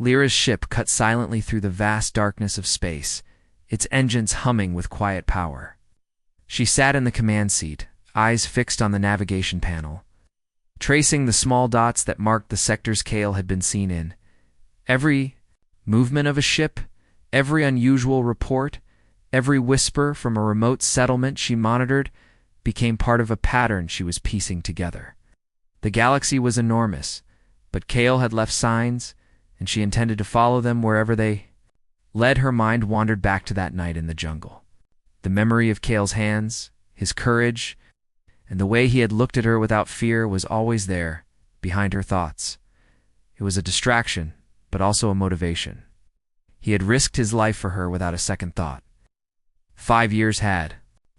Lyra's ship cut silently through the vast darkness of space, its engines humming with quiet power. She sat in the command seat, eyes fixed on the navigation panel, tracing the small dots that marked the sectors Kale had been seen in. Every movement of a ship, every unusual report, every whisper from a remote settlement she monitored became part of a pattern she was piecing together. The galaxy was enormous, but Kale had left signs, and she intended to follow them wherever they led. Her mind wandered back to that night in the jungle. The memory of Kale's hands, his courage, and the way he had looked at her without fear was always there, behind her thoughts. It was a distraction, but also a motivation. He had risked his life for her without a second thought. 5 years had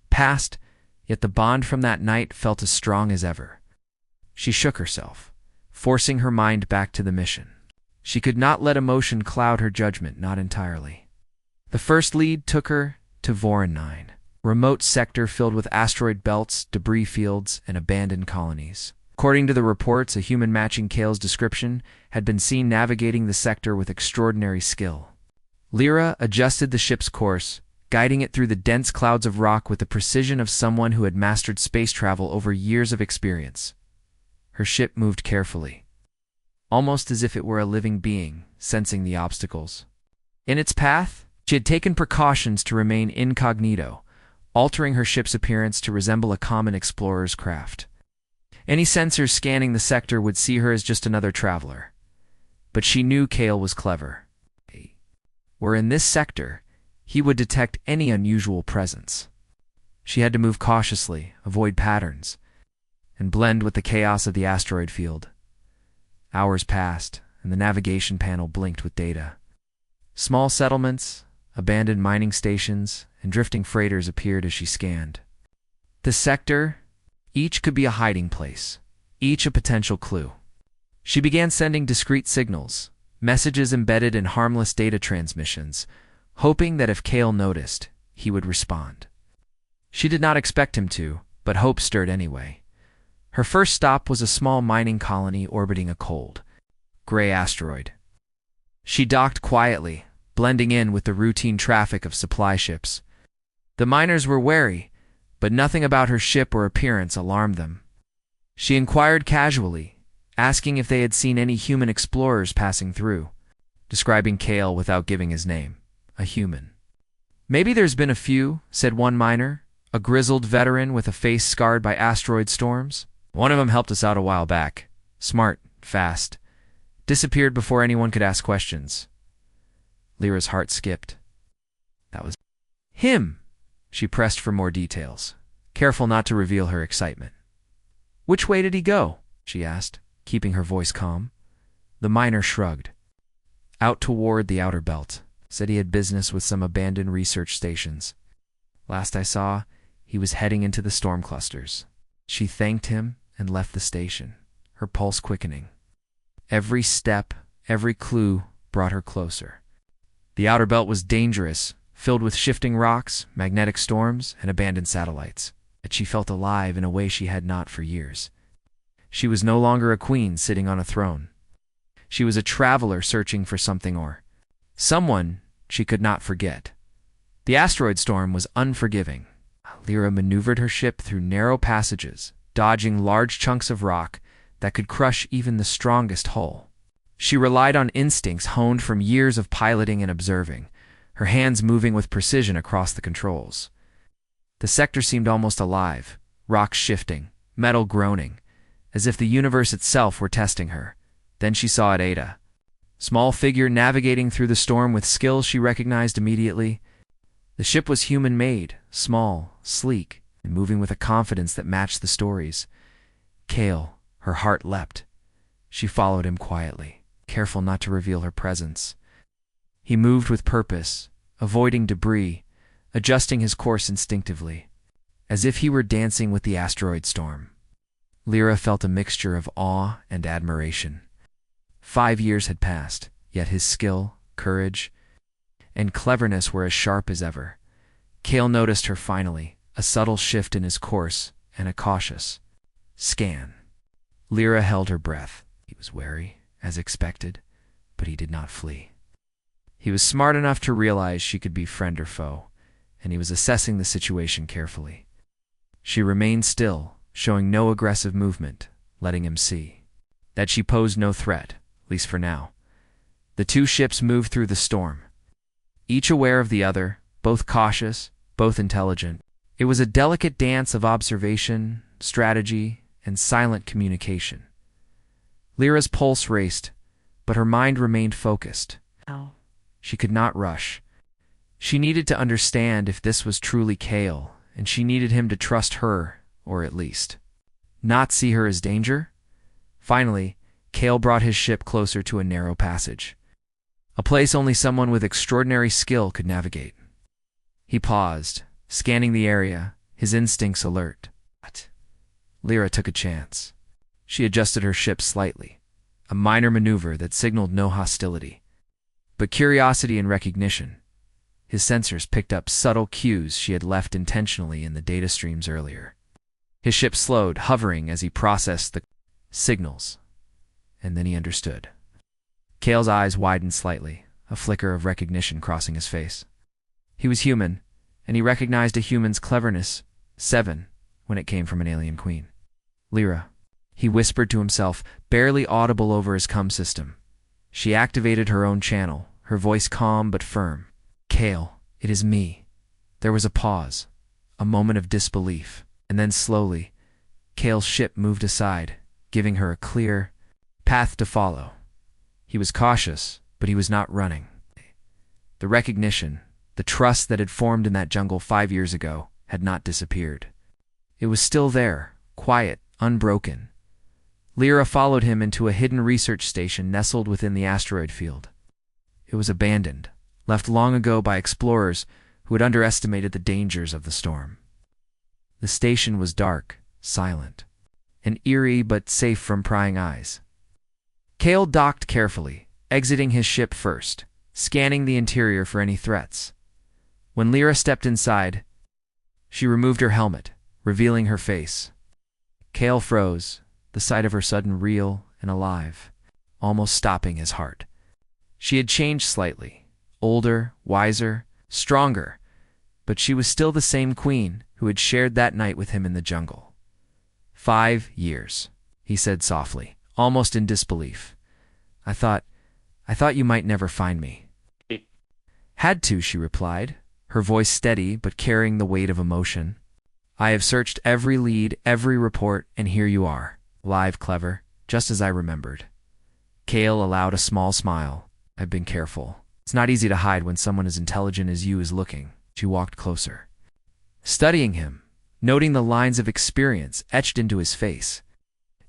passed, yet the bond from that night felt as strong as ever. She shook herself, forcing her mind back to the mission. She could not let emotion cloud her judgment, not entirely. The first lead took her to Voron 9, a remote sector filled with asteroid belts, debris fields, and abandoned colonies. According to the reports, a human matching Kale's description had been seen navigating the sector with extraordinary skill. Lyra adjusted the ship's course, guiding it through the dense clouds of rock with the precision of someone who had mastered space travel over years of experience. Her ship moved carefully, almost as if it were a living being, sensing the obstacles. In its path, she had taken precautions to remain incognito, altering her ship's appearance to resemble a common explorer's craft. Any sensors scanning the sector would see her as just another traveler. But she knew Kale was clever. Where in this sector, he would detect any unusual presence. She had to move cautiously, avoid patterns, and blend with the chaos of the asteroid field. Hours passed, and the navigation panel blinked with data. Small settlements, abandoned mining stations, and drifting freighters appeared as she scanned. The sector, each could be a hiding place, each a potential clue. She began sending discreet signals, messages embedded in harmless data transmissions, hoping that if Kale noticed, he would respond. She did not expect him to, but hope stirred anyway. Her first stop was a small mining colony orbiting a cold, gray asteroid. She docked quietly, blending in with the routine traffic of supply ships. The miners were wary, but nothing about her ship or appearance alarmed them. She inquired casually, asking if they had seen any human explorers passing through, describing Kale without giving his name, a human. "Maybe there's been a few," said one miner, a grizzled veteran with a face scarred by asteroid storms. "One of them helped us out a while back. Smart, fast. Disappeared before anyone could ask questions." Lyra's heart skipped. That was him. She pressed for more details, careful not to reveal her excitement. "Which way did he go?" she asked, keeping her voice calm. The miner shrugged. "Out toward the outer belt. Said he had business with some abandoned research stations. Last I saw, he was heading into the storm clusters." She thanked him and left the station, her pulse quickening. Every step, every clue brought her closer. The outer belt was dangerous, filled with shifting rocks, magnetic storms, and abandoned satellites. Yet she felt alive in a way she had not for years. She was no longer a queen sitting on a throne. She was a traveler searching for something or someone she could not forget. The asteroid storm was unforgiving. Lyra maneuvered her ship through narrow passages, dodging large chunks of rock that could crush even the strongest hull. She relied on instincts honed from years of piloting and observing, her hands moving with precision across the controls. The sector seemed almost alive, rocks shifting, metal groaning, as if the universe itself were testing her. Then she saw Ada. Small figure navigating through the storm with skill she recognized immediately. The ship was human-made, small, sleek, and moving with a confidence that matched the stories. Kale, her heart leapt. She followed him quietly, careful not to reveal her presence. He moved with purpose, avoiding debris, adjusting his course instinctively, as if he were dancing with the asteroid storm. Lyra felt a mixture of awe and admiration. 5 years had passed, yet his skill, courage, and cleverness were as sharp as ever. Kale noticed her finally, a subtle shift in his course and a cautious scan. Lyra held her breath. He was wary, as expected, but he did not flee. He was smart enough to realize she could be friend or foe, and he was assessing the situation carefully. She remained still, showing no aggressive movement, letting him see that she posed no threat, at least for now. The two ships moved through the storm, each aware of the other, both cautious, both intelligent. It was a delicate dance of observation, strategy, and silent communication. Lyra's pulse raced, but her mind remained focused. Ow. She could not rush. She needed to understand if this was truly Kale, and she needed him to trust her, or at least not see her as danger. Finally, Kale brought his ship closer to a narrow passage, a place only someone with extraordinary skill could navigate. He paused, scanning the area, his instincts alert. But Lyra took a chance. She adjusted her ship slightly, a minor maneuver that signaled no hostility, but curiosity and recognition. His sensors picked up subtle cues she had left intentionally in the data streams earlier. His ship slowed, hovering as he processed the signals, and then he understood. Kale's eyes widened slightly, a flicker of recognition crossing his face. He was human, and he recognized a human's cleverness, 7, when it came from an alien queen. Lyra, he whispered to himself, barely audible over his comm system. She activated her own channel, her voice calm but firm. Kale, it is me. There was a pause, a moment of disbelief, and then slowly, Kale's ship moved aside, giving her a clear path to follow. He was cautious, but he was not running. The recognition, the trust that had formed in that jungle 5 years ago, had not disappeared. It was still there, quiet, unbroken. Lyra followed him into a hidden research station nestled within the asteroid field. It was abandoned, left long ago by explorers who had underestimated the dangers of the storm. The station was dark, silent, and eerie but safe from prying eyes. Kale docked carefully, exiting his ship first, scanning the interior for any threats. When Lyra stepped inside, she removed her helmet, revealing her face. Kale froze, the sight of her sudden real and alive, almost stopping his heart. She had changed slightly, older, wiser, stronger, but she was still the same queen who had shared that night with him in the jungle. 5 years, he said softly, almost in disbelief. I thought you might never find me. Had to, she replied, her voice steady but carrying the weight of emotion. I have searched every lead, every report, and here you are, live, clever, just as I remembered. Kale allowed a small smile. I've been careful. It's not easy to hide when someone as intelligent as you is looking. She walked closer, studying him, noting the lines of experience etched into his face.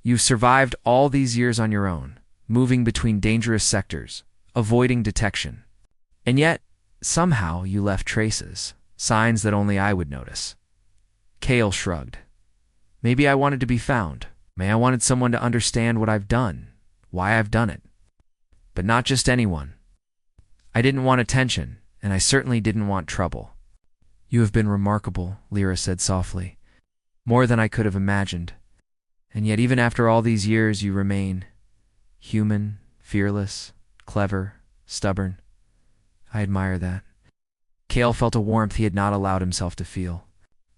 You've survived all these years on your own, moving between dangerous sectors, avoiding detection. And yet, somehow you left traces, signs that only I would notice. Kale shrugged. Maybe I wanted to be found. Maybe I wanted someone to understand what I've done, why I've done it. But not just anyone. I didn't want attention, and I certainly didn't want trouble. You have been remarkable, Lyra said softly. More than I could have imagined. And yet even after all these years you remain human, fearless, clever, stubborn. I admire that. Kale felt a warmth he had not allowed himself to feel.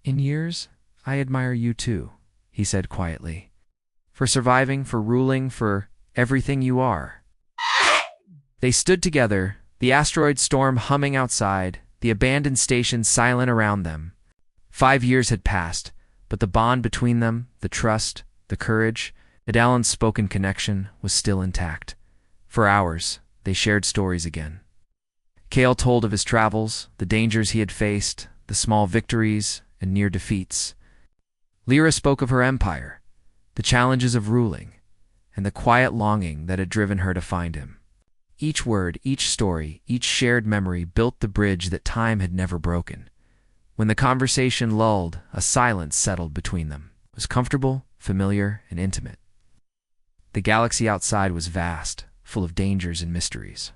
In years, I admire you too, he said quietly. For surviving, for ruling, for everything you are. They stood together, the asteroid storm humming outside, the abandoned station silent around them. 5 years had passed, but the bond between them, the trust, the courage, the unspoken connection was still intact. For hours, they shared stories again. Kale told of his travels, the dangers he had faced, the small victories and near defeats. Lyra spoke of her empire, the challenges of ruling, and the quiet longing that had driven her to find him. Each word, each story, each shared memory built the bridge that time had never broken. When the conversation lulled, a silence settled between them. It was comfortable, familiar, and intimate. The galaxy outside was vast, full of dangers and mysteries.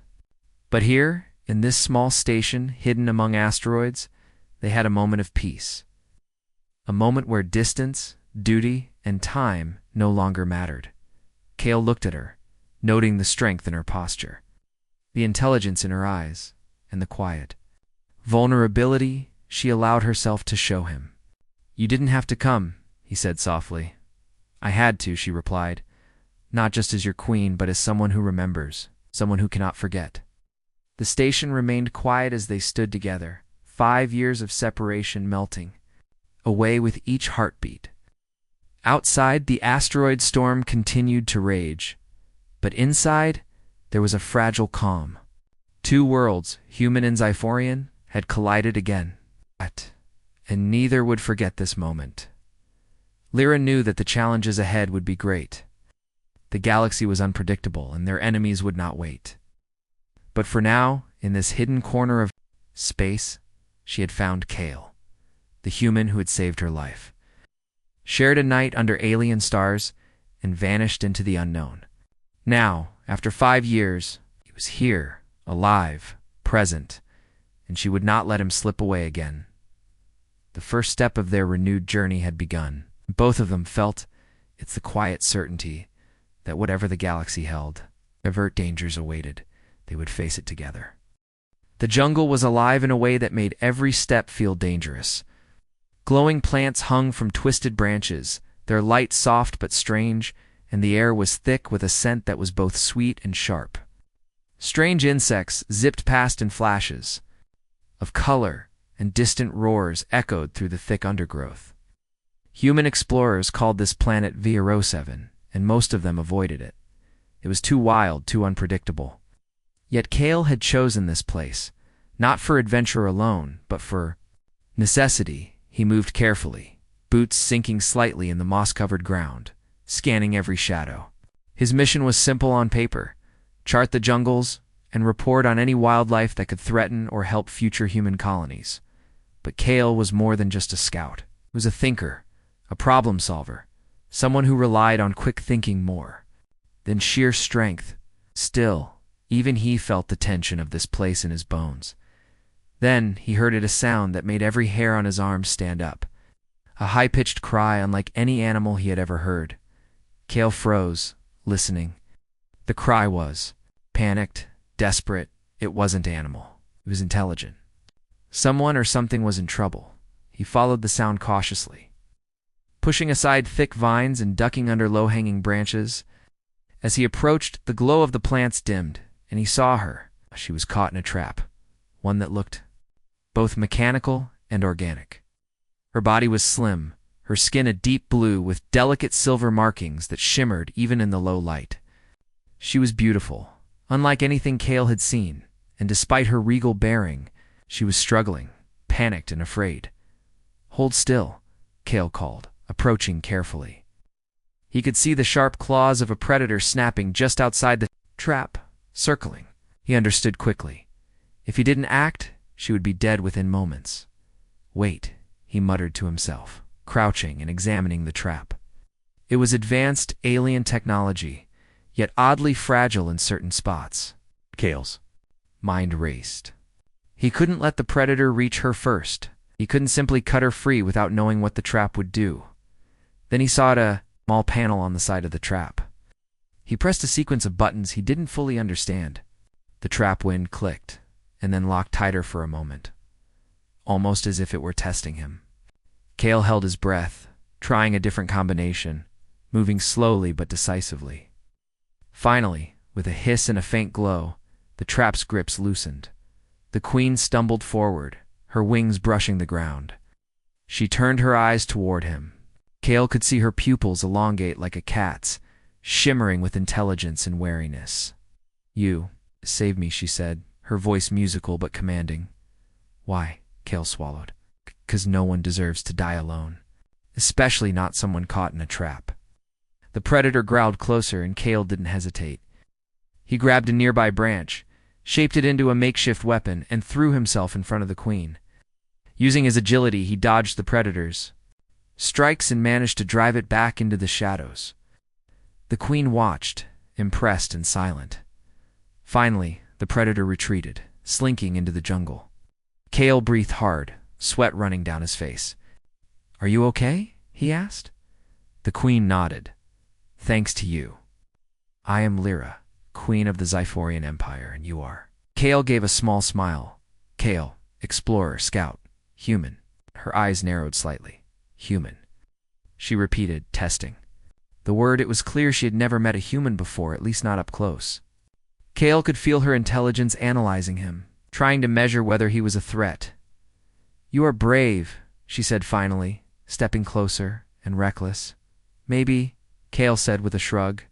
But here, in this small station hidden among asteroids, they had a moment of peace. A moment where distance, duty, and time no longer mattered. Kale looked at her, noting the strength in her posture. the intelligence in her eyes, and the quiet vulnerability she allowed herself to show him. "You didn't have to come," he said softly. "I had to," she replied, "not just as your queen, but as someone who remembers, someone who cannot forget." The station remained quiet as they stood together, 5 years of separation melting away with each heartbeat. Outside, the asteroid storm continued to rage, but inside, there was a fragile calm. 2 worlds, human and Zyphorian, had collided again. And neither would forget this moment. Lyra knew that the challenges ahead would be great. The galaxy was unpredictable, and their enemies would not wait. But for now, in this hidden corner of space, she had found Kale, the human who had saved her life. Shared a night under alien stars, and vanished into the unknown. Now, after 5 years, he was here, alive, present, and she would not let him slip away again. The first step of their renewed journey had begun. Both of them felt it's the quiet certainty that whatever the galaxy held, avert dangers awaited, they would face it together. The jungle was alive in a way that made every step feel dangerous. Glowing plants hung from twisted branches, their light soft but strange, and the air was thick with a scent that was both sweet and sharp. Strange insects zipped past in flashes of color, and distant roars echoed through the thick undergrowth. Human explorers called this planet VR07, and most of them avoided it. It was too wild, too unpredictable. Yet Kale had chosen this place, not for adventure alone, but for necessity. He moved carefully, boots sinking slightly in the moss-covered ground, scanning every shadow. His mission was simple on paper: chart the jungles and report on any wildlife that could threaten or help future human colonies. But Kale was more than just a scout. He was a thinker, a problem solver, someone who relied on quick thinking more than sheer strength. Still, even he felt the tension of this place in his bones. Then he heard a sound that made every hair on his arm stand up. A high-pitched cry unlike any animal he had ever heard. Kale froze, listening. The cry was panicked, desperate. It wasn't animal. It was intelligent. Someone or something was in trouble. He followed the sound cautiously, pushing aside thick vines and ducking under low-hanging branches. As he approached, the glow of the plants dimmed, and he saw her. She was caught in a trap, one that looked both mechanical and organic. Her body was slim, her skin a deep blue with delicate silver markings that shimmered even in the low light. She was beautiful, unlike anything Kale had seen, and despite her regal bearing, she was struggling, panicked and afraid. "Hold still," Kale called, approaching carefully. He could see the sharp claws of a predator snapping just outside the trap, circling. He understood quickly. If he didn't act, she would be dead within moments. "Wait," he muttered to himself, crouching and examining the trap. It was advanced alien technology, yet oddly fragile in certain spots. Kale's mind raced. He couldn't let the predator reach her first. He couldn't simply cut her free without knowing what the trap would do. Then he saw a small panel on the side of the trap. He pressed a sequence of buttons he didn't fully understand. The trap wind clicked, and then locked tighter for a moment, almost as if it were testing him. Kale held his breath, trying a different combination, moving slowly but decisively. Finally, with a hiss and a faint glow, the trap's grips loosened. The queen stumbled forward, her wings brushing the ground. She turned her eyes toward him. Kale could see her pupils elongate like a cat's, shimmering with intelligence and wariness. "You saved me," she said, her voice musical but commanding. "Why?" Kale swallowed. "'Cause no one deserves to die alone. Especially not someone caught in a trap." The predator growled closer, and Kale didn't hesitate. He grabbed a nearby branch, shaped it into a makeshift weapon, and threw himself in front of the queen. Using his agility, he dodged the predator's strikes and managed to drive it back into the shadows. The queen watched, impressed and silent. Finally, the predator retreated, slinking into the jungle. Kale breathed hard, sweat running down his face. "Are you okay?" he asked. The queen nodded. "Thanks to you." "I am Lyra," queen of the Zyphorian Empire, and you are. Kale gave a small smile. Kale, explorer, scout, human. Her eyes narrowed slightly. Human. She repeated, testing. The word, it was clear she had never met a human before, at least not up close. Kale could feel her intelligence analyzing him, trying to measure whether he was a threat. You are brave, she said finally, stepping closer and reckless. Maybe, Kale said with a shrug.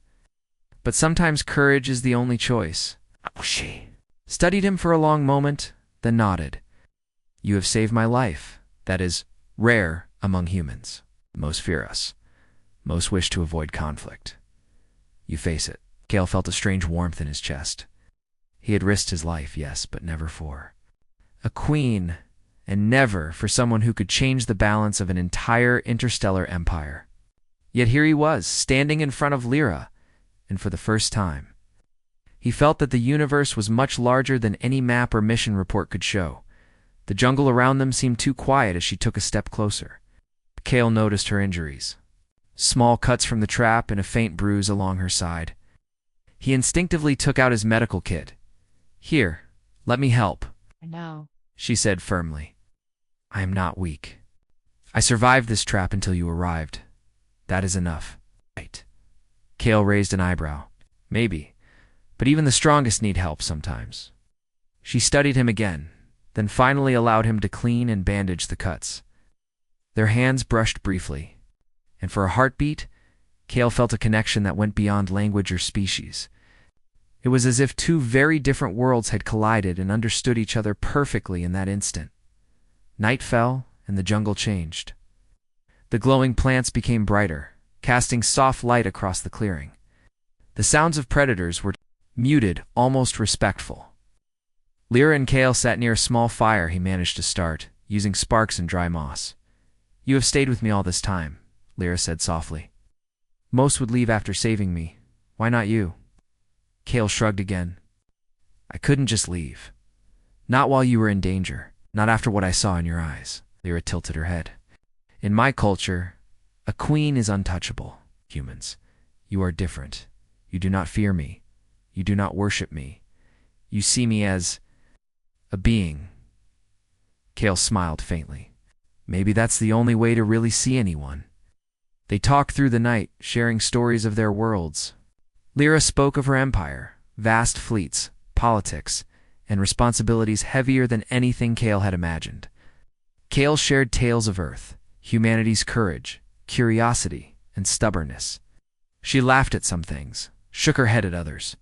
But sometimes courage is the only choice. She studied him for a long moment, then nodded. You have saved my life. That is rare among humans. Most fear us. Most wish to avoid conflict. You face it. Kale felt a strange warmth in his chest. He had risked his life, yes, but never for a queen, and never for someone who could change the balance of an entire interstellar empire. Yet here he was, standing in front of Lyra, and for the first time, he felt that the universe was much larger than any map or mission report could show. The jungle around them seemed too quiet as she took a step closer. Kale noticed her injuries. Small cuts from the trap and a faint bruise along her side. He instinctively took out his medical kit. Here, let me help. No, She said firmly. I am not weak. I survived this trap until you arrived. That is enough. Right. Kale raised an eyebrow. Maybe, but even the strongest need help sometimes. She studied him again, then finally allowed him to clean and bandage the cuts. Their hands brushed briefly, and for a heartbeat, Kale felt a connection that went beyond language or species. It was as if two very different worlds had collided and understood each other perfectly in that instant. Night fell, and the jungle changed. The glowing plants became brighter, casting soft light across the clearing. The sounds of predators were muted, almost respectful. Lyra and Kale sat near a small fire he managed to start, using sparks and dry moss. You have stayed with me all this time, Lyra said softly. Most would leave after saving me. Why not you? Kale shrugged again. I couldn't just leave. Not while you were in danger. Not after what I saw in your eyes. Lyra tilted her head. In my culture, a queen is untouchable. Humans, you are different. You do not fear me. You do not worship me. You see me as a being. Kale smiled faintly. Maybe that's the only way to really see anyone. They talked through the night, sharing stories of their worlds. Lyra spoke of her empire, vast fleets, politics, and responsibilities heavier than anything Kale had imagined. Kale shared tales of Earth, humanity's courage, curiosity, and stubbornness. She laughed at some things, shook her head at others,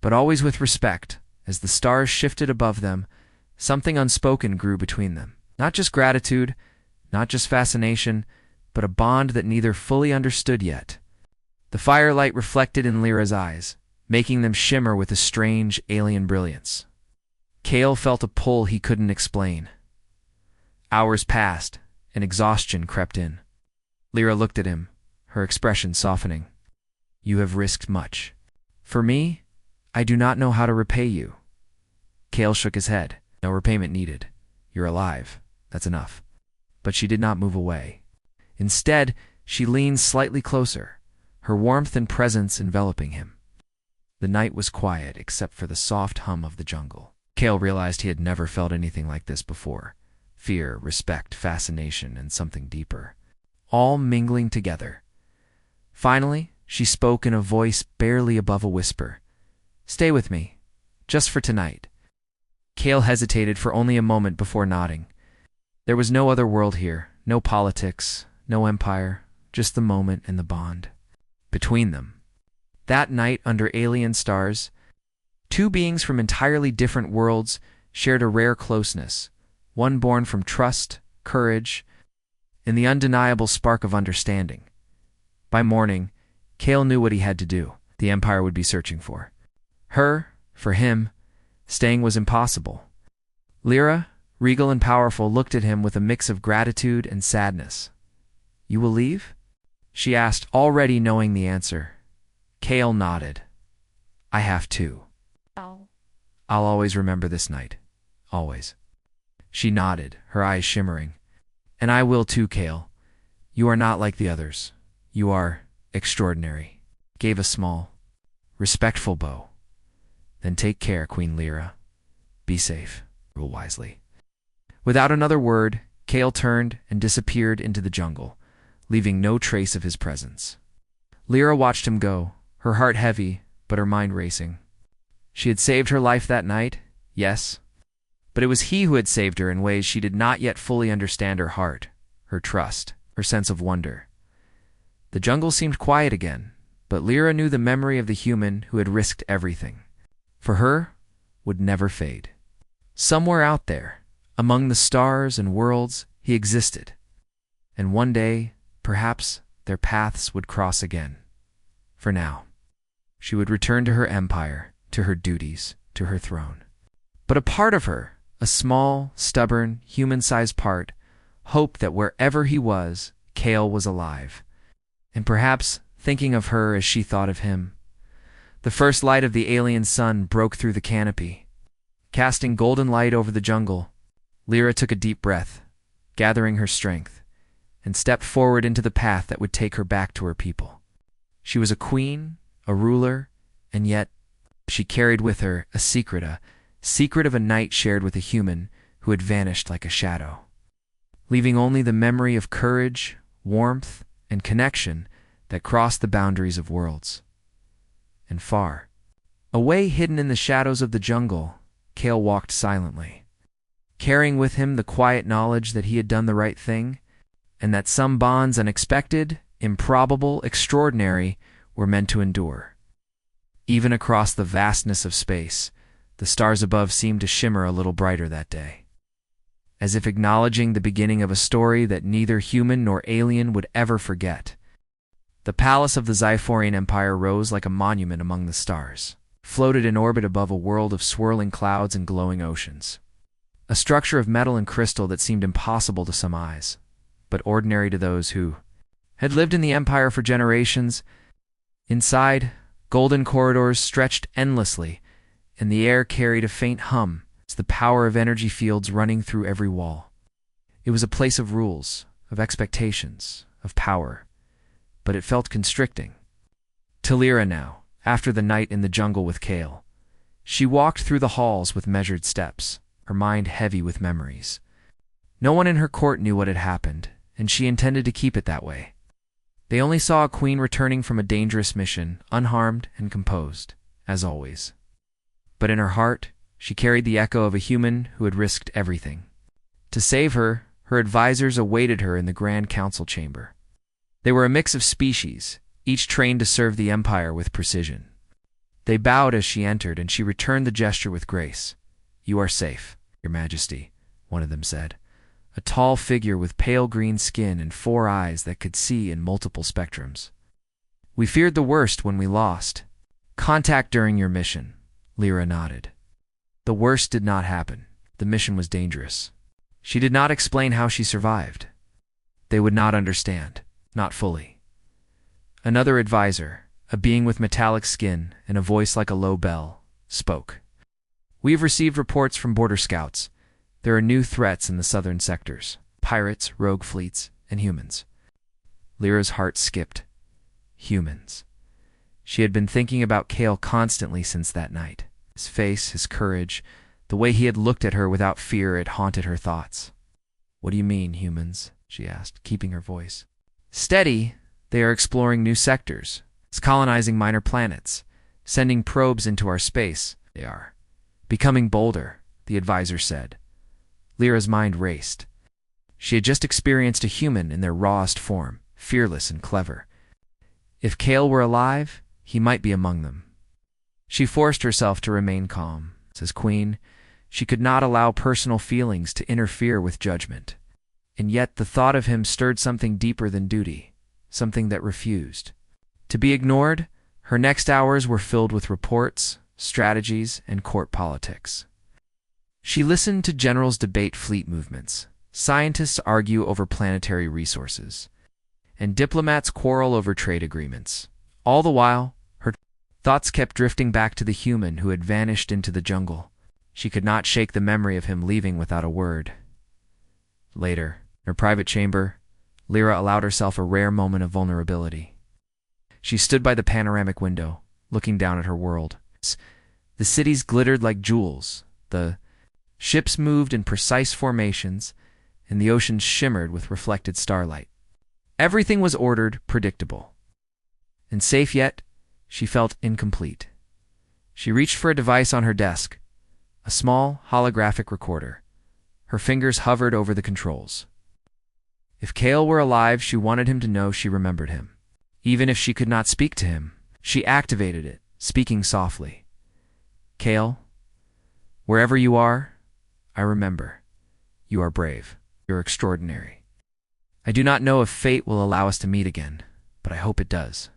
but always with respect. As the stars shifted above them, something unspoken grew between them. Not just gratitude, not just fascination, but a bond that neither fully understood yet. The firelight reflected in Lyra's eyes, making them shimmer with a strange, alien brilliance. Kale felt a pull he couldn't explain. Hours passed, and exhaustion crept in. Lyra looked at him, her expression softening. You have risked much. For me, I do not know how to repay you. Kale shook his head. No repayment needed. You're alive. That's enough. But she did not move away. Instead, she leaned slightly closer, her warmth and presence enveloping him. The night was quiet except for the soft hum of the jungle. Kale realized he had never felt anything like this before. Fear, respect, fascination, and something deeper, all mingling together. Finally, she spoke in a voice barely above a whisper. Stay with me, just for tonight. Kale hesitated for only a moment before nodding. There was no other world here, no politics, no empire, just the moment and the bond between them. That night under alien stars, two beings from entirely different worlds shared a rare closeness, one born from trust, courage, and the undeniable spark of understanding. By morning, Kale knew what he had to do. The Empire would be searching for her, for him. Staying was impossible. Lyra, regal and powerful, looked at him with a mix of gratitude and sadness. You will leave? She asked, already knowing the answer. Kale nodded. I have to. oh, I'll always remember this night. Always. She nodded, her eyes shimmering. And I will too, Kale. You are not like the others. You are extraordinary. Gave a small, respectful bow. Then take care, Queen Lyra. Be safe. Rule wisely. Without another word, Kale turned and disappeared into the jungle, leaving no trace of his presence. Lyra watched him go, her heart heavy, but her mind racing. She had saved her life that night, yes, but it was he who had saved her in ways she did not yet fully understand. Her heart, her trust, her sense of wonder. The jungle seemed quiet again, but Lyra knew the memory of the human who had risked everything, for her, would never fade. Somewhere out there, among the stars and worlds, he existed, and one day, perhaps, their paths would cross again. For now, she would return to her empire, to her duties, to her throne. But a part of her, a small, stubborn, human-sized part, hoped that wherever he was, Kale was alive, and perhaps thinking of her as she thought of him. The first light of the alien sun broke through the canopy, casting golden light over the jungle. Lyra took a deep breath, gathering her strength, and stepped forward into the path that would take her back to her people. She was a queen, a ruler, and yet she carried with her a secret of a night shared with a human who had vanished like a shadow, leaving only the memory of courage, warmth, and connection that crossed the boundaries of worlds. And far away, hidden in the shadows of the jungle, Kale walked silently, carrying with him the quiet knowledge that he had done the right thing, and that some bonds unexpected, improbable, extraordinary, were meant to endure. Even across the vastness of space, the stars above seemed to shimmer a little brighter that day, as if acknowledging the beginning of a story that neither human nor alien would ever forget. The palace of the Zyphorian Empire rose like a monument among the stars, floated in orbit above a world of swirling clouds and glowing oceans. A structure of metal and crystal that seemed impossible to some eyes, but ordinary to those who had lived in the empire for generations. Inside, golden corridors stretched endlessly, and the air carried a faint hum as the power of energy fields running through every wall. It was a place of rules, of expectations, of power, but it felt constricting. To Lyra now, after the night in the jungle with Kale, she walked through the halls with measured steps, her mind heavy with memories. No one in her court knew what had happened, and she intended to keep it that way. They only saw a queen returning from a dangerous mission, unharmed and composed, as always. But in her heart, she carried the echo of a human who had risked everything. To save her, her advisors awaited her in the Grand Council chamber. They were a mix of species, each trained to serve the Empire with precision. They bowed as she entered, and she returned the gesture with grace. "You are safe, Your Majesty," one of them said. A tall figure with pale green skin and 4 eyes that could see in multiple spectrums. "We feared the worst when we lost contact during your mission," Lyra nodded. "The worst did not happen. The mission was dangerous." She did not explain how she survived. They would not understand, not fully. Another advisor, a being with metallic skin and a voice like a low bell, spoke. "We have received reports from border scouts. There are new threats in the southern sectors: pirates, rogue fleets, and humans." Lyra's heart skipped. Humans. She had been thinking about Kale constantly since that night. His face, his courage, the way he had looked at her without fear had haunted her thoughts. "What do you mean, humans?" she asked, keeping her voice steady. "They are exploring new sectors, colonizing minor planets, sending probes into our space. They are becoming bolder," the advisor said. Lyra's mind raced. She had just experienced a human in their rawest form, fearless and clever. If Kale were alive, he might be among them. She forced herself to remain calm. As queen, she could not allow personal feelings to interfere with judgment. And yet the thought of him stirred something deeper than duty, something that refused to be ignored. Her next hours were filled with reports, strategies, and court politics. She listened to generals debate fleet movements, scientists argue over planetary resources, and diplomats quarrel over trade agreements. All the while, her thoughts kept drifting back to the human who had vanished into the jungle. She could not shake the memory of him leaving without a word. Later, in her private chamber, Lyra allowed herself a rare moment of vulnerability. She stood by the panoramic window, looking down at her world. The cities glittered like jewels, the ships moved in precise formations, and the oceans shimmered with reflected starlight. Everything was ordered, predictable. And safe, yet she felt incomplete. She reached for a device on her desk, a small holographic recorder. Her fingers hovered over the controls. If Kale were alive, she wanted him to know she remembered him. Even if she could not speak to him, she activated it, speaking softly. Kale, wherever you are, I remember. You are brave. You're extraordinary. I do not know if fate will allow us to meet again, but I hope it does.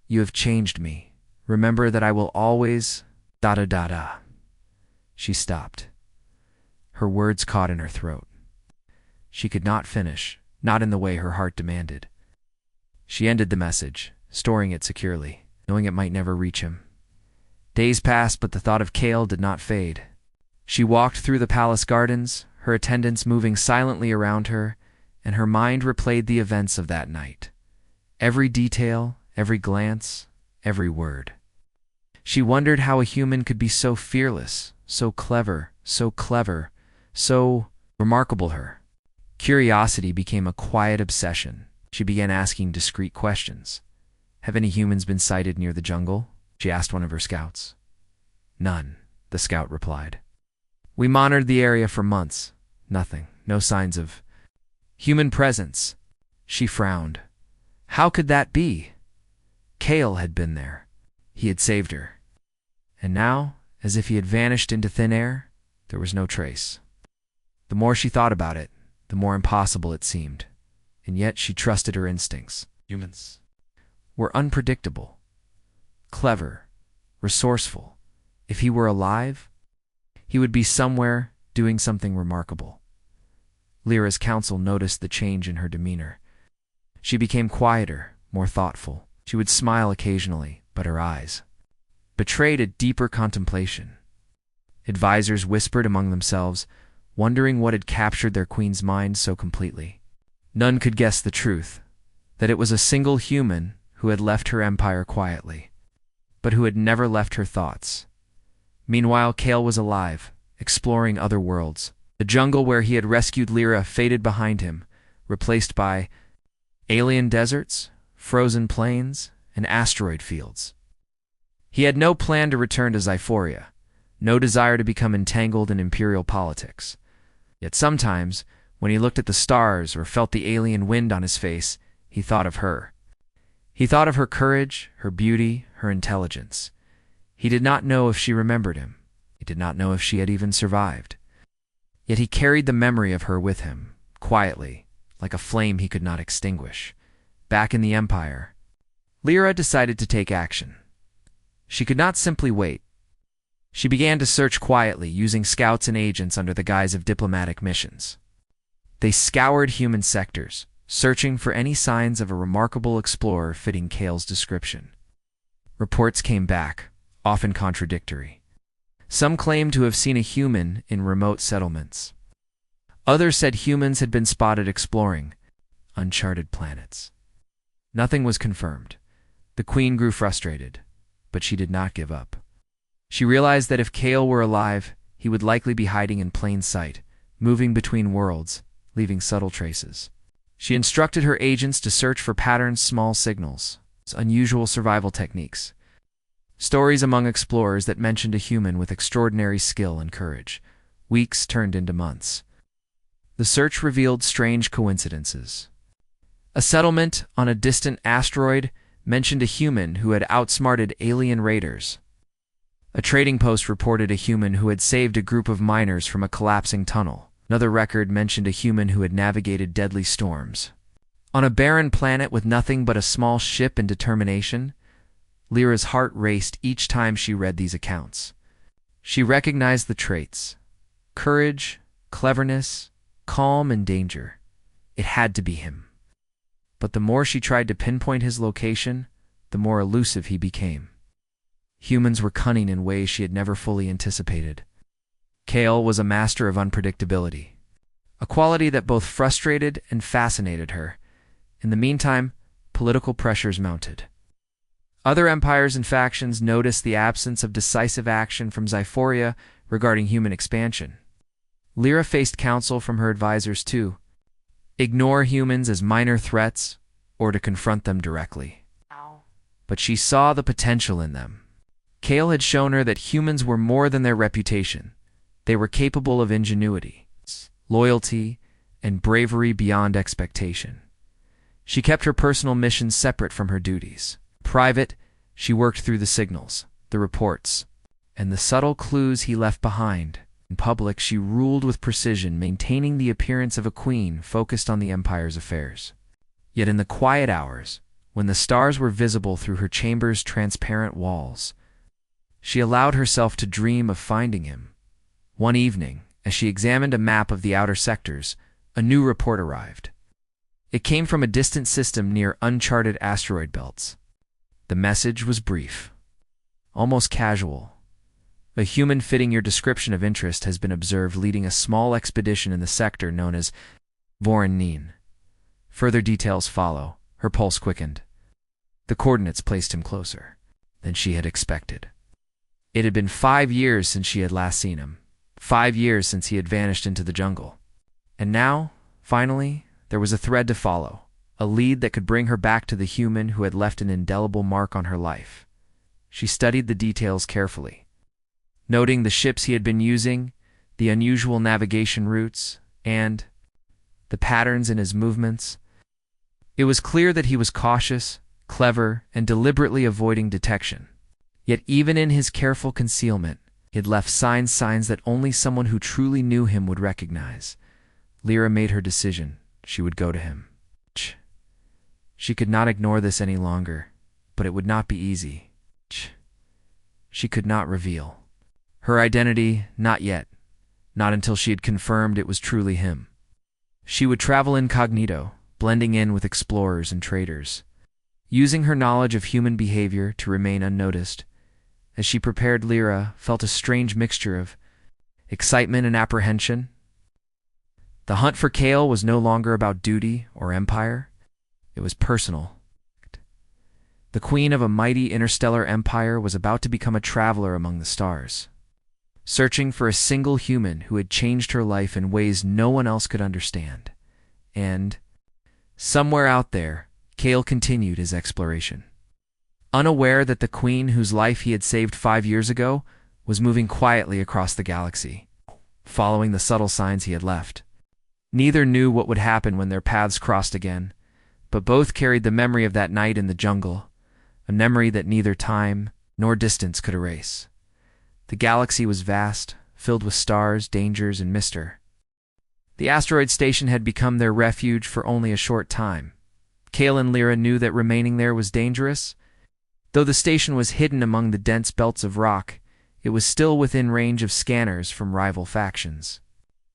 You have changed me. Remember that I will always... She stopped. Her words caught in her throat. She could not finish, not in the way her heart demanded. She ended the message, storing it securely, knowing it might never reach him. Days passed, but the thought of Kale did not fade. She walked through the palace gardens, her attendants moving silently around her, and her mind replayed the events of that night. Every detail, every glance, every word. She wondered how a human could be so fearless, so clever, so remarkable. Her curiosity became a quiet obsession. She began asking discreet questions. Have any humans been sighted near the jungle? She asked one of her scouts. None, the scout replied. We monitored the area for months. Nothing, no signs of human presence. She frowned. How could that be? Kale had been there. He had saved her. And now, as if he had vanished into thin air, there was no trace. The more she thought about it, the more impossible it seemed. And yet she trusted her instincts. Humans were unpredictable, clever, resourceful. If he were alive, he would be somewhere doing something remarkable. Lyra's council noticed the change in her demeanor. She became quieter, more thoughtful. She would smile occasionally, but her eyes betrayed a deeper contemplation. Advisors whispered among themselves, wondering what had captured their queen's mind so completely. None could guess the truth, that it was a single human who had left her empire quietly, but who had never left her thoughts. Meanwhile, Kale was alive, exploring other worlds. The jungle where he had rescued Lyra faded behind him, replaced by alien deserts, frozen plains, and asteroid fields. He had no plan to return to Zyphoria, no desire to become entangled in imperial politics. Yet sometimes, when he looked at the stars or felt the alien wind on his face, he thought of her. He thought of her courage, her beauty, her intelligence. He did not know if she remembered him. He did not know if she had even survived. Yet he carried the memory of her with him, quietly, like a flame he could not extinguish. Back in the Empire, Lyra decided to take action. She could not simply wait. She began to search quietly, using scouts and agents under the guise of diplomatic missions. They scoured human sectors, searching for any signs of a remarkable explorer fitting Kale's description. Reports came back, often contradictory. Some claimed to have seen a human in remote settlements. Others said humans had been spotted exploring uncharted planets. Nothing was confirmed. The queen grew frustrated, but she did not give up. She realized that if Kale were alive, he would likely be hiding in plain sight, moving between worlds, leaving subtle traces. She instructed her agents to search for patterns, small signals, unusual survival techniques, stories among explorers that mentioned a human with extraordinary skill and courage. Weeks turned into months. The search revealed strange coincidences. A settlement on a distant asteroid mentioned a human who had outsmarted alien raiders. A trading post reported a human who had saved a group of miners from a collapsing tunnel. Another record mentioned a human who had navigated deadly storms. On a barren planet with nothing but a small ship and determination, Lyra's heart raced each time she read these accounts. She recognized the traits: courage, cleverness, calm, and danger. It had to be him. But the more she tried to pinpoint his location, the more elusive he became. Humans were cunning in ways she had never fully anticipated. Kale was a master of unpredictability, a quality that both frustrated and fascinated her. In the meantime, political pressures mounted. Other empires and factions noticed the absence of decisive action from Zyphoria regarding human expansion. Lyra faced counsel from her advisors to ignore humans as minor threats or to confront them directly. But she saw the potential in them. Kale had shown her that humans were more than their reputation. They were capable of ingenuity, loyalty, and bravery beyond expectation. She kept her personal missions separate from her duties. Private, she worked through the signals, the reports, and the subtle clues he left behind. In public, she ruled with precision, maintaining the appearance of a queen focused on the Empire's affairs. Yet in the quiet hours, when the stars were visible through her chamber's transparent walls, she allowed herself to dream of finding him. One evening, as she examined a map of the outer sectors, a new report arrived. It came from a distant system near uncharted asteroid belts. The message was brief, almost casual. A human fitting your description of interest has been observed leading a small expedition in the sector known as Voron. Further details follow. Her pulse quickened. The coordinates placed him closer than she had expected. It had been 5 years since she had last seen him. 5 years since he had vanished into the jungle. And now, finally, there was a thread to follow, a lead that could bring her back to the human who had left an indelible mark on her life. She studied the details carefully, noting the ships he had been using, the unusual navigation routes, and the patterns in his movements. It was clear that he was cautious, clever, and deliberately avoiding detection. Yet even in his careful concealment, he had left signs that only someone who truly knew him would recognize. Lyra made her decision. She would go to him. She could not ignore this any longer, but it would not be easy. She could not reveal her identity, not yet, not until she had confirmed it was truly him. She would travel incognito, blending in with explorers and traders, using her knowledge of human behavior to remain unnoticed. As she prepared, Lyra felt a strange mixture of excitement and apprehension. The hunt for Kale was no longer about duty or empire. It was personal. The queen of a mighty interstellar empire was about to become a traveler among the stars, searching for a single human who had changed her life in ways no one else could understand. And somewhere out there, Kale continued his exploration, unaware that the queen whose life he had saved 5 years ago was moving quietly across the galaxy, following the subtle signs he had left. Neither knew what would happen when their paths crossed again, but both carried the memory of that night in the jungle, a memory that neither time nor distance could erase. The galaxy was vast, filled with stars, dangers, and mystery. The asteroid station had become their refuge for only a short time. Kale and Lyra knew that remaining there was dangerous. Though the station was hidden among the dense belts of rock, it was still within range of scanners from rival factions.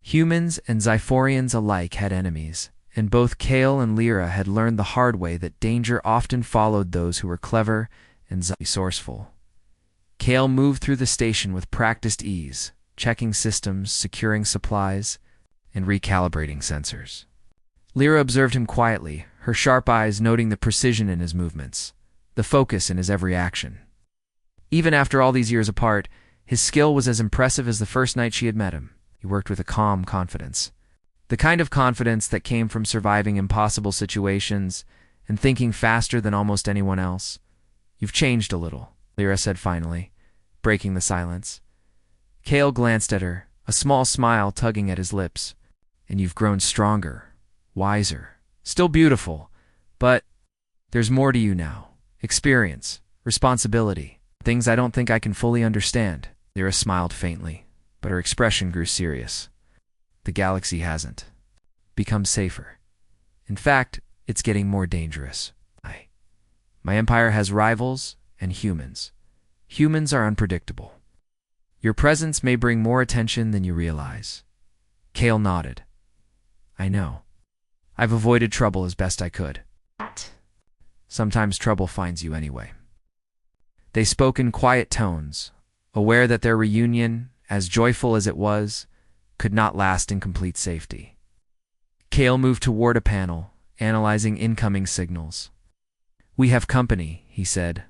Humans and Zyphorians alike had enemies, and both Kale and Lyra had learned the hard way that danger often followed those who were clever and resourceful. Kale moved through the station with practiced ease, checking systems, securing supplies, and recalibrating sensors. Lyra observed him quietly, her sharp eyes noting the precision in his movements, the focus in his every action. Even after all these years apart, his skill was as impressive as the first night she had met him. He worked with a calm confidence, the kind of confidence that came from surviving impossible situations and thinking faster than almost anyone else. "You've changed a little," Lyra said finally, breaking the silence. Kale glanced at her, a small smile tugging at his lips. "And you've grown stronger, wiser, still beautiful, but there's more to you now. Experience, responsibility, things I don't think I can fully understand." Lyra smiled faintly, but her expression grew serious. "The galaxy hasn't become safer. In fact, it's getting more dangerous. My empire has rivals and humans. Humans are unpredictable. Your presence may bring more attention than you realize." Kale nodded. "I know. I've avoided trouble as best I could. Sometimes trouble finds you anyway." They spoke in quiet tones, aware that their reunion, as joyful as it was, could not last in complete safety. Kale moved toward a panel, analyzing incoming signals. "We have company," he said,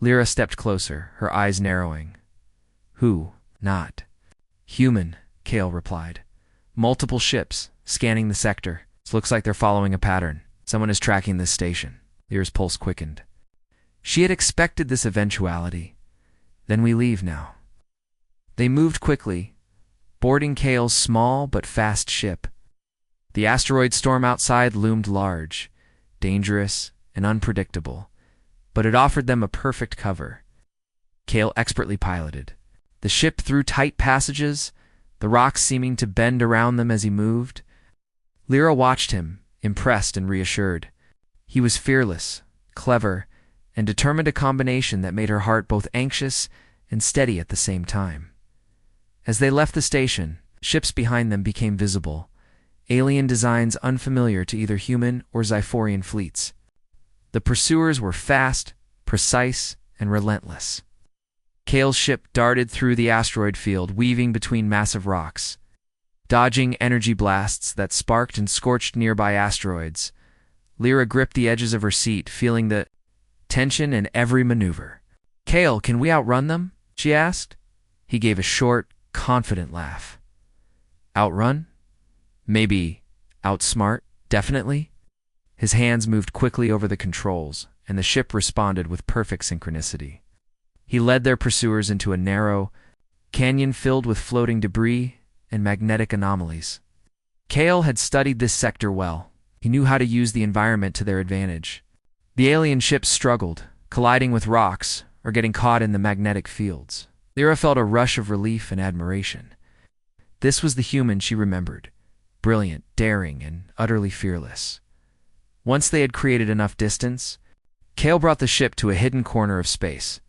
Lyra stepped closer, her eyes narrowing. Who? Not human, Kale replied. Multiple ships, scanning the sector. It looks like they're following a pattern. Someone is tracking this station. Lyra's pulse quickened. She had expected this eventuality. Then we leave now. They moved quickly, boarding Kale's small but fast ship. The asteroid storm outside loomed large, dangerous, and unpredictable, but it offered them a perfect cover. Kale expertly piloted the ship through tight passages, the rocks seeming to bend around them as he moved. Lyra watched him, impressed and reassured. He was fearless, clever, and determined, a combination that made her heart both anxious and steady at the same time. As they left the station, ships behind them became visible, alien designs unfamiliar to either human or Xiphorian fleets. The pursuers were fast, precise, and relentless. Kale's ship darted through the asteroid field, weaving between massive rocks, dodging energy blasts that sparked and scorched nearby asteroids. Lyra gripped the edges of her seat, feeling the tension in every maneuver. Kale, can we outrun them? She asked. He gave a short, confident laugh. Outrun? Maybe outsmart, definitely. His hands moved quickly over the controls, and the ship responded with perfect synchronicity. He led their pursuers into a narrow canyon filled with floating debris and magnetic anomalies. Kale had studied this sector well. He knew how to use the environment to their advantage. The alien ships struggled, colliding with rocks or getting caught in the magnetic fields. Lyra felt a rush of relief and admiration. This was the human she remembered, brilliant, daring, and utterly fearless. Once they had created enough distance, Kale brought the ship to a hidden corner of space.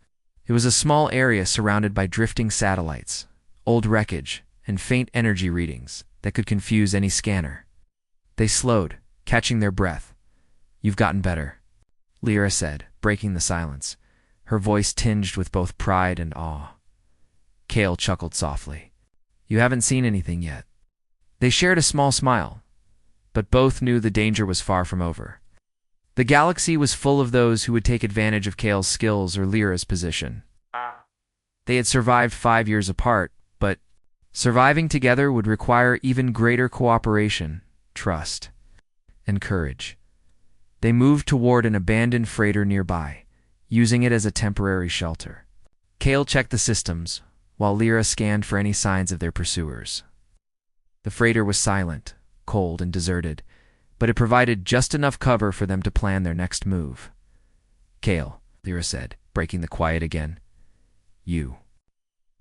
It was a small area surrounded by drifting satellites, old wreckage, and faint energy readings that could confuse any scanner. They slowed, catching their breath. You've gotten better, Lyra said, breaking the silence, her voice tinged with both pride and awe. Kale chuckled softly. You haven't seen anything yet. They shared a small smile, but both knew the danger was far from over. The galaxy was full of those who would take advantage of Kale's skills or Lyra's position. They had survived 5 years apart, but surviving together would require even greater cooperation, trust, and courage. They moved toward an abandoned freighter nearby, using it as a temporary shelter. Kale checked the systems, while Lyra scanned for any signs of their pursuers. The freighter was silent, cold, and deserted, but it provided just enough cover for them to plan their next move. Kale, Lyra said, breaking the quiet again. You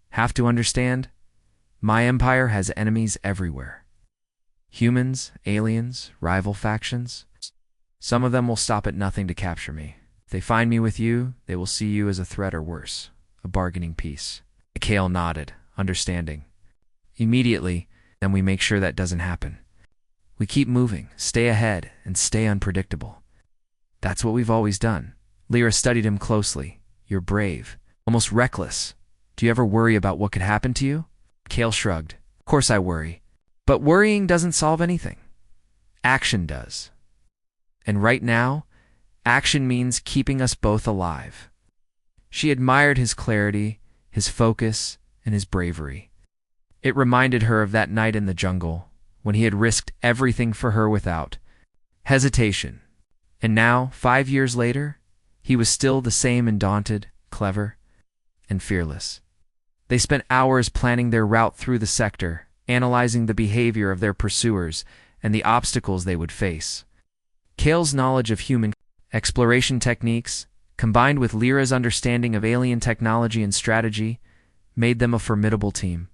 have to understand, my empire has enemies everywhere. Humans, aliens, rival factions. Some of them will stop at nothing to capture me. If they find me with you, they will see you as a threat or worse, a bargaining piece. Kale nodded, understanding. Immediately, then we make sure that doesn't happen. We keep moving, stay ahead, and stay unpredictable. That's what we've always done. Lyra studied him closely. You're brave, almost reckless. Do you ever worry about what could happen to you? Kale shrugged. Of course I worry. But worrying doesn't solve anything. Action does. And right now, action means keeping us both alive. She admired his clarity, his focus, and his bravery. It reminded her of that night in the jungle, when he had risked everything for her without hesitation. And now, 5 years later, he was still the same, undaunted, clever, and fearless. They spent hours planning their route through the sector, analyzing the behavior of their pursuers and the obstacles they would face. Kale's knowledge of human exploration techniques, combined with Lyra's understanding of alien technology and strategy, made them a formidable team.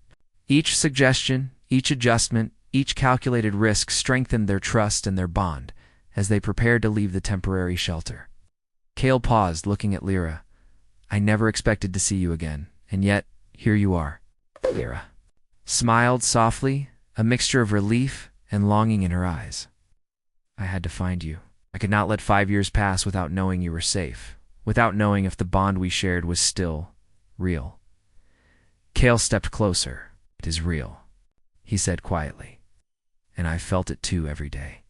Each suggestion, each adjustment, each calculated risk strengthened their trust and their bond as they prepared to leave the temporary shelter. Kale paused, looking at Lyra. I never expected to see you again, and yet, here you are. Lyra smiled softly, a mixture of relief and longing in her eyes. I had to find you. I could not let 5 years pass without knowing you were safe, without knowing if the bond we shared was still real. Kale stepped closer. It is real, he said quietly. And I felt it too every day.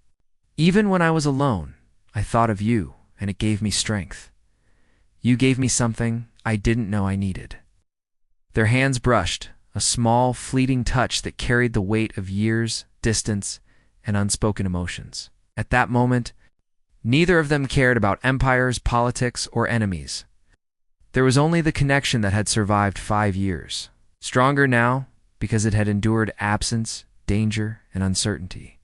Even when I was alone, I thought of you, and it gave me strength. You gave me something I didn't know I needed." Their hands brushed, a small, fleeting touch that carried the weight of years, distance, and unspoken emotions. At that moment, neither of them cared about empires, politics, or enemies. There was only the connection that had survived 5 years. Stronger now, because it had endured absence, danger, and uncertainty.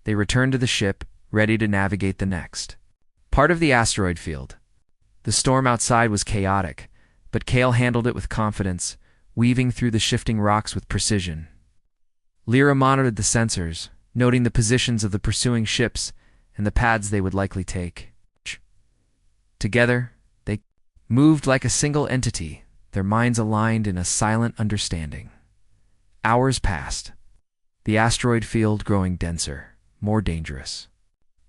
They returned to the ship, ready to navigate the next part of the asteroid field. The storm outside was chaotic, but Kale handled it with confidence, weaving through the shifting rocks with precision. Lyra monitored the sensors, noting the positions of the pursuing ships and the paths they would likely take. Together, they moved like a single entity, their minds aligned in a silent understanding. Hours passed, the asteroid field growing denser, more dangerous.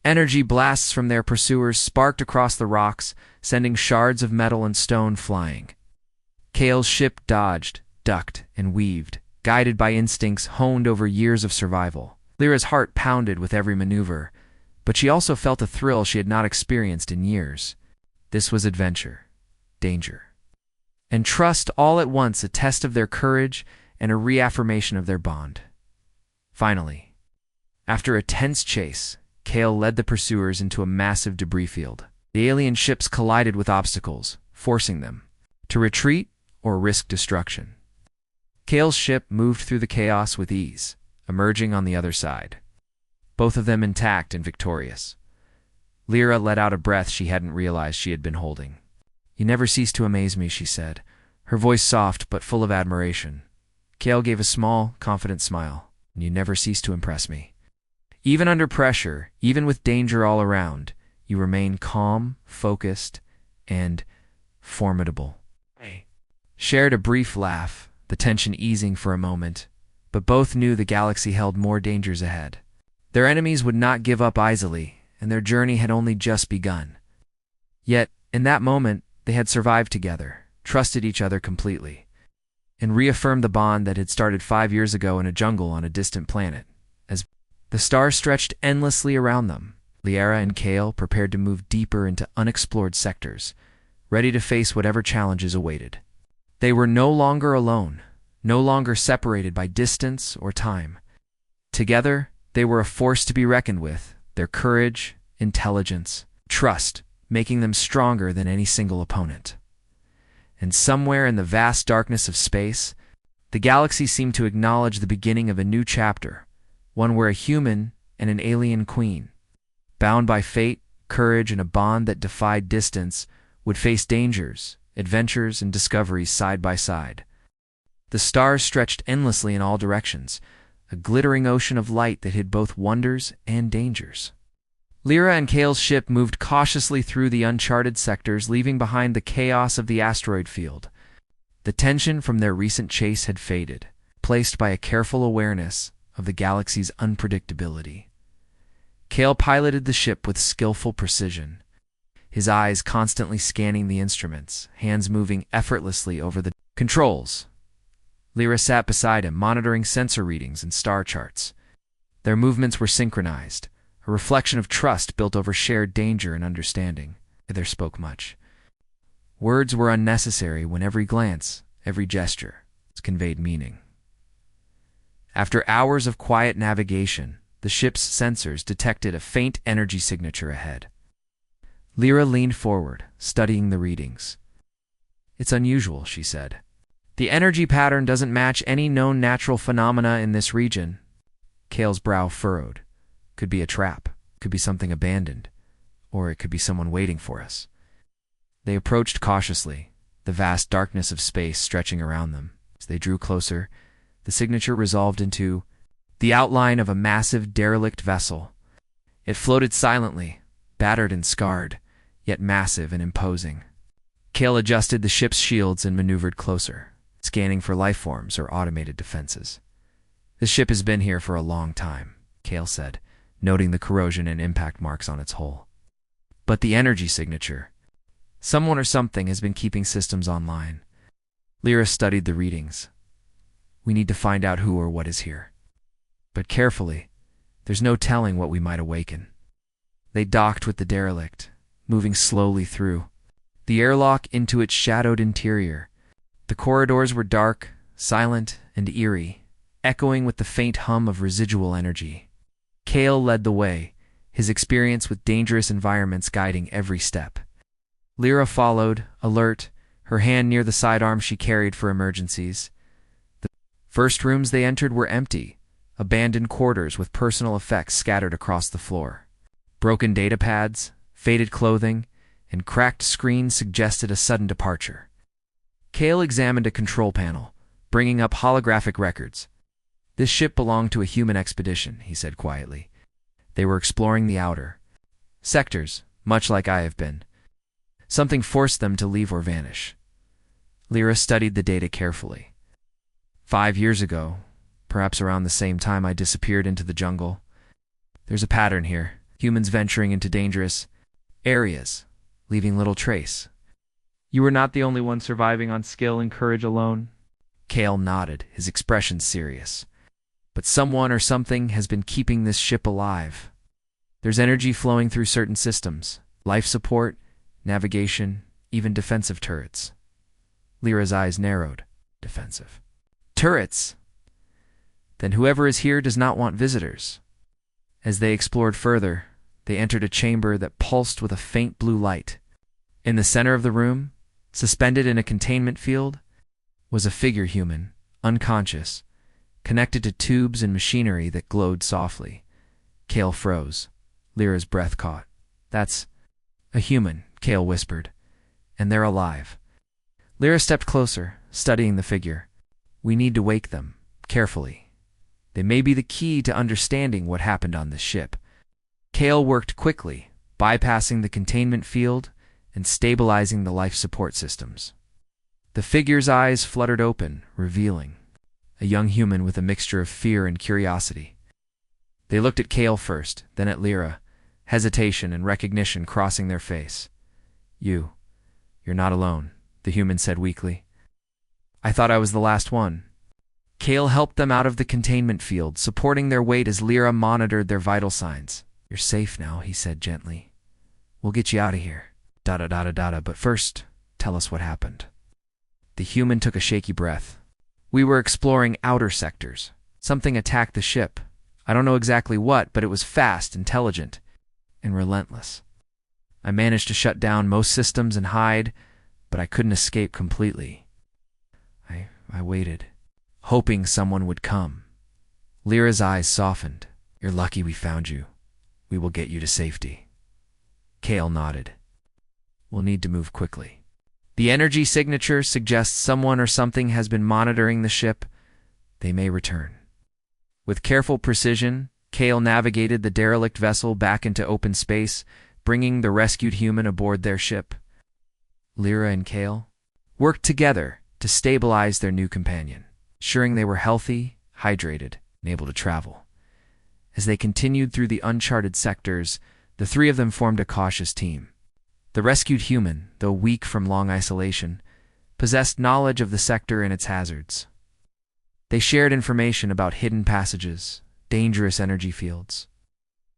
Energy blasts from their pursuers sparked across the rocks, sending shards of metal and stone flying. Kale's ship dodged, ducked, and weaved, guided by instincts honed over years of survival. Lyra's heart pounded with every maneuver, but she also felt a thrill she had not experienced in years. This was adventure, danger, and trust all at once, a test of their courage and a reaffirmation of their bond. Finally, after a tense chase, Kale led the pursuers into a massive debris field. The alien ships collided with obstacles, forcing them to retreat or risk destruction. Kale's ship moved through the chaos with ease, emerging on the other side, both of them intact and victorious. Lyra let out a breath she hadn't realized she had been holding. "You never cease to amaze me," she said, her voice soft but full of admiration. Kale gave a small, confident smile. "You never cease to impress me. Even under pressure, even with danger all around, you remain calm, focused, and formidable." They shared a brief laugh, the tension easing for a moment, but both knew the galaxy held more dangers ahead. Their enemies would not give up easily, and their journey had only just begun. Yet, in that moment, they had survived together, trusted each other completely, and reaffirmed the bond that had started 5 years ago in a jungle on a distant planet. As the stars stretched endlessly around them, Lyra and Kale prepared to move deeper into unexplored sectors, ready to face whatever challenges awaited. They were no longer alone, no longer separated by distance or time. Together, they were a force to be reckoned with, their courage, intelligence, trust, making them stronger than any single opponent. And somewhere in the vast darkness of space, the galaxy seemed to acknowledge the beginning of a new chapter, one where a human and an alien queen, bound by fate, courage, and a bond that defied distance, would face dangers, adventures, and discoveries side by side. The stars stretched endlessly in all directions, a glittering ocean of light that hid both wonders and dangers. Lyra and Kale's ship moved cautiously through the uncharted sectors, leaving behind the chaos of the asteroid field. The tension from their recent chase had faded, placed by a careful awareness of the galaxy's unpredictability. Kale piloted the ship with skillful precision, his eyes constantly scanning the instruments, hands moving effortlessly over the controls. Lyra sat beside him, monitoring sensor readings and star charts. Their movements were synchronized, a reflection of trust built over shared danger and understanding. Neither spoke much. Words were unnecessary when every glance, every gesture, conveyed meaning. After hours of quiet navigation, the ship's sensors detected a faint energy signature ahead. Lyra leaned forward, studying the readings. "It's unusual," she said. "The energy pattern doesn't match any known natural phenomena in this region." Kale's brow furrowed. "Could be a trap, could be something abandoned, or it could be someone waiting for us." They approached cautiously, the vast darkness of space stretching around them. As they drew closer, the signature resolved into the outline of a massive derelict vessel. It floated silently, battered and scarred, yet massive and imposing. Kale adjusted the ship's shields and maneuvered closer, scanning for life forms or automated defenses. "This ship has been here for a long time," Kale said, noting the corrosion and impact marks on its hull. "But the energy signature, someone or something has been keeping systems online." Lyra studied the readings. "We need to find out who or what is here. But carefully, there's no telling what we might awaken." They docked with the derelict, moving slowly through, the airlock into its shadowed interior. The corridors were dark, silent, and eerie, echoing with the faint hum of residual energy. Kale led the way, his experience with dangerous environments guiding every step. Lyra followed, alert, her hand near the sidearm she carried for emergencies. The first rooms they entered were empty, abandoned quarters with personal effects scattered across the floor. Broken data pads, faded clothing, and cracked screens suggested a sudden departure. Kale examined a control panel, bringing up holographic records. "This ship belonged to a human expedition," he said quietly. "They were exploring the outer sectors, much like I have been. Something forced them to leave or vanish." Lyra studied the data carefully. 5 years ago, perhaps around the same time I disappeared into the jungle. There's a pattern here. Humans venturing into dangerous areas, leaving little trace. You were not the only one surviving on skill and courage alone. Kale nodded, his expression serious. But someone or something has been keeping this ship alive. There's energy flowing through certain systems, life support, navigation, even defensive turrets. Lyra's eyes narrowed. Defensive turrets? Then whoever is here does not want visitors. As they explored further, they entered a chamber that pulsed with a faint blue light. In the center of the room, suspended in a containment field, was a figure human, unconscious, connected to tubes and machinery that glowed softly. Kale froze. Lyra's breath caught. "That's a human," Kale whispered. "And they're alive." Lyra stepped closer, studying the figure. "We need to wake them, carefully. They may be the key to understanding what happened on this ship." Kale worked quickly, bypassing the containment field and stabilizing the life support systems. The figure's eyes fluttered open, revealing a young human with a mixture of fear and curiosity. They looked at Kale first, then at Lyra, hesitation and recognition crossing their face. You're not alone," the human said weakly. "I thought I was the last one." Kale helped them out of the containment field, supporting their weight as Lyra monitored their vital signs. "You're safe now," he said gently. "We'll get you out of here. But first, tell us what happened." The human took a shaky breath. "We were exploring outer sectors. Something attacked the ship. I don't know exactly what, but it was fast, intelligent, and relentless. I managed to shut down most systems and hide, but I couldn't escape completely. I waited, hoping someone would come." Lyra's eyes softened. "You're lucky we found you. We will get you to safety." Kale nodded. "We'll need to move quickly. The energy signature suggests someone or something has been monitoring the ship. They may return." With careful precision, Kale navigated the derelict vessel back into open space, bringing the rescued human aboard their ship. Lyra and Kale worked together to stabilize their new companion, ensuring they were healthy, hydrated, and able to travel. As they continued through the uncharted sectors, the three of them formed a cautious team. The rescued human, though weak from long isolation, possessed knowledge of the sector and its hazards. They shared information about hidden passages, dangerous energy fields,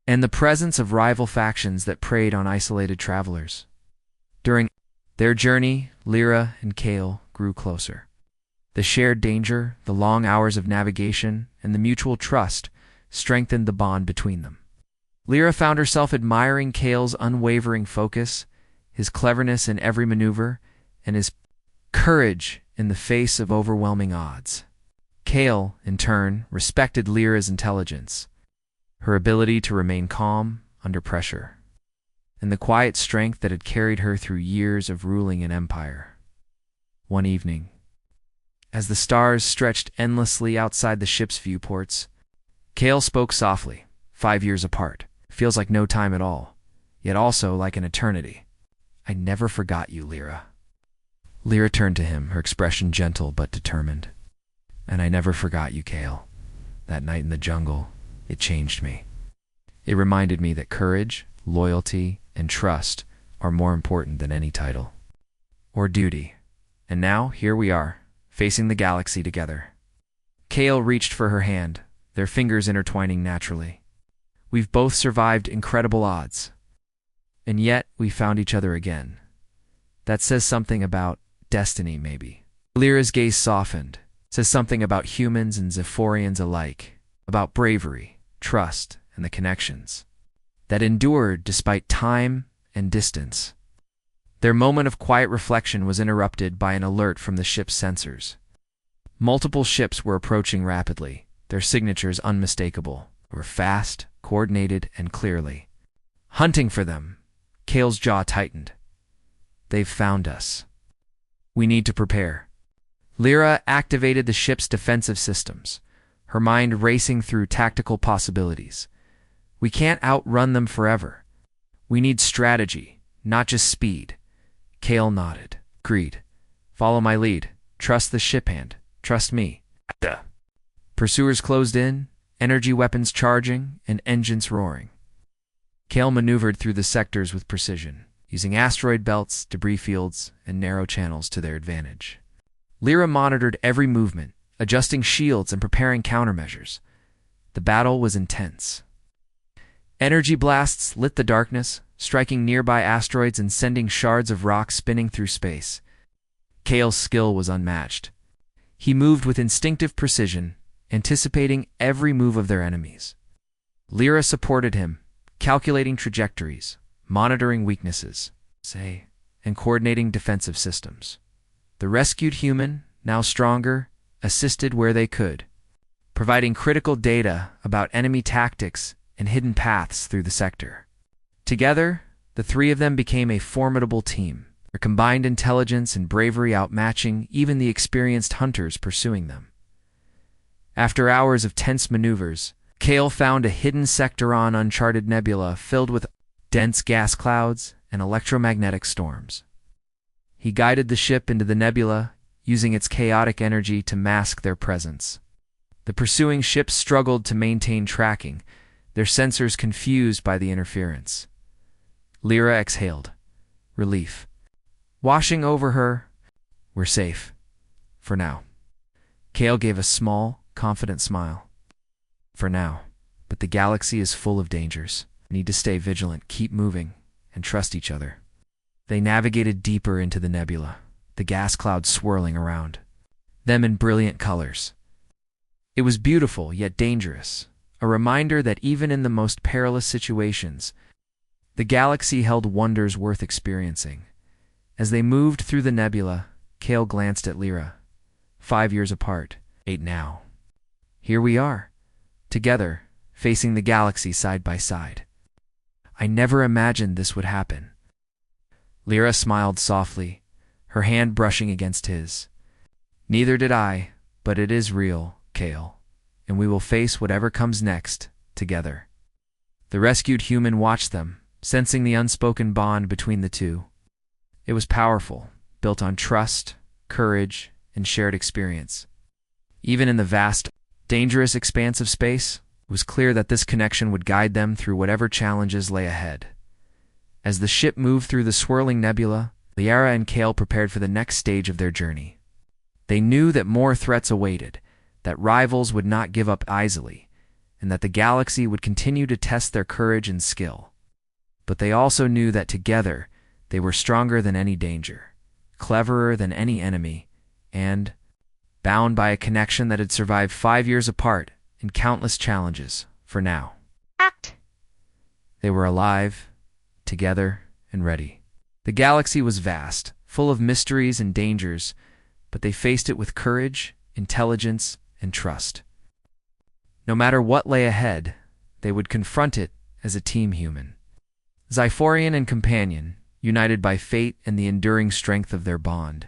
and the presence of rival factions that preyed on isolated travelers. During their journey, Lyra and Kale grew closer. The shared danger, the long hours of navigation, and the mutual trust strengthened the bond between them. Lyra found herself admiring Kale's unwavering focus, his cleverness in every maneuver, and his courage in the face of overwhelming odds. Kale, in turn, respected Lyra's intelligence, her ability to remain calm under pressure, and the quiet strength that had carried her through years of ruling an empire. One evening, as the stars stretched endlessly outside the ship's viewports, Kale spoke softly. 5 years apart. Feels like no time at all, yet also like an eternity. "I never forgot you, Lyra." Lyra turned to him, her expression gentle but determined. "And I never forgot you, Kale. That night in the jungle, it changed me. It reminded me that courage, loyalty, and trust are more important than any title or duty. And now, here we are, facing the galaxy together." Kale reached for her hand, their fingers intertwining naturally. "We've both survived incredible odds. And yet, we found each other again. That says something about destiny, maybe. Lyra's gaze softened. Says something about humans and Zephorians alike, about bravery, trust, and the connections that endured despite time and distance. Their moment of quiet reflection was interrupted by an alert from the ship's sensors. Multiple ships were approaching rapidly, their signatures unmistakable. They were fast, coordinated, and clearly. Hunting for them. Kale's jaw tightened. They've found us. We need to prepare. Lyra activated the ship's defensive systems, her mind racing through tactical possibilities. We can't outrun them forever. We need strategy, not just speed. Kale nodded. Agreed. Follow my lead. Trust the ship hand. Trust me. Duh. Pursuers closed in, energy weapons charging, and engines roaring. Kale maneuvered through the sectors with precision, using asteroid belts, debris fields, and narrow channels to their advantage. Lyra monitored every movement, adjusting shields and preparing countermeasures. The battle was intense. Energy blasts lit the darkness, striking nearby asteroids and sending shards of rock spinning through space. Kale's skill was unmatched. He moved with instinctive precision, anticipating every move of their enemies. Lyra supported him, calculating trajectories, monitoring weaknesses, and coordinating defensive systems. The rescued human, now stronger, assisted where they could, providing critical data about enemy tactics and hidden paths through the sector. Together, the three of them became a formidable team, their combined intelligence and bravery outmatching even the experienced hunters pursuing them. After hours of tense maneuvers, Kale found a hidden sector on uncharted nebula filled with dense gas clouds and electromagnetic storms. He guided the ship into the nebula, using its chaotic energy to mask their presence. The pursuing ships struggled to maintain tracking, their sensors confused by the interference. Lyra exhaled. Relief. Washing over her, we're safe. For now. Kale gave a small, confident smile. For now. But the galaxy is full of dangers. We need to stay vigilant, keep moving, and trust each other. They navigated deeper into the nebula, the gas clouds swirling around, them in brilliant colors. It was beautiful, yet dangerous, a reminder that even in the most perilous situations, the galaxy held wonders worth experiencing. As they moved through the nebula, Kale glanced at Lyra. 5 years apart, 8 now. Here we are, together, facing the galaxy side by side. I never imagined this would happen. Lyra smiled softly, her hand brushing against his. Neither did I, but it is real, Kale, and we will face whatever comes next, together. The rescued human watched them, sensing the unspoken bond between the two. It was powerful, built on trust, courage, and shared experience. Even in the vast, dangerous expanse of space, it was clear that this connection would guide them through whatever challenges lay ahead. As the ship moved through the swirling nebula, Lyra and Kale prepared for the next stage of their journey. They knew that more threats awaited, that rivals would not give up easily, and that the galaxy would continue to test their courage and skill. But they also knew that together, they were stronger than any danger, cleverer than any enemy, and bound by a connection that had survived 5 years apart and countless challenges, for now. Act. They were alive, together, and ready. The galaxy was vast, full of mysteries and dangers, but they faced it with courage, intelligence, and trust. No matter what lay ahead, they would confront it as a team human. Zephorian and companion, united by fate and the enduring strength of their bond.